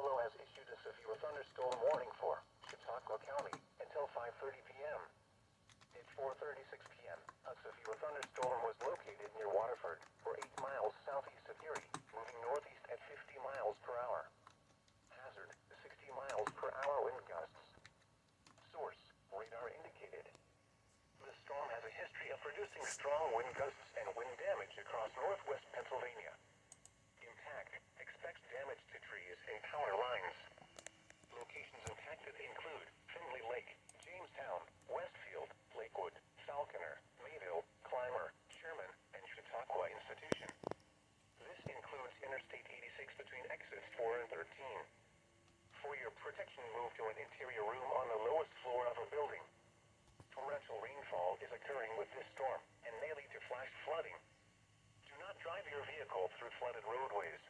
Buffalo has issued a severe thunderstorm warning for Chautauqua County until 5:30 p.m. At 4:36 p.m., a severe thunderstorm was located near Waterford, or 8 miles southeast of Erie, moving northeast at 50 miles per hour. Hazard, 60 miles per hour wind gusts. Source, radar indicated. The storm has a history of producing strong wind gusts and wind damage across northwest Pennsylvania. Impact, expects damage to trees and power lines. Locations impacted include Findlay Lake, Jamestown, Westfield, Lakewood, Falconer, Mayville, Clymer, Sherman, and Chautauqua Institution. This includes Interstate 86 between exits 4 and 13. For your protection, move to an interior room on the lowest floor of a building. Torrential rainfall is occurring with this storm and may lead to flash flooding. Do not drive your vehicle through flooded roadways.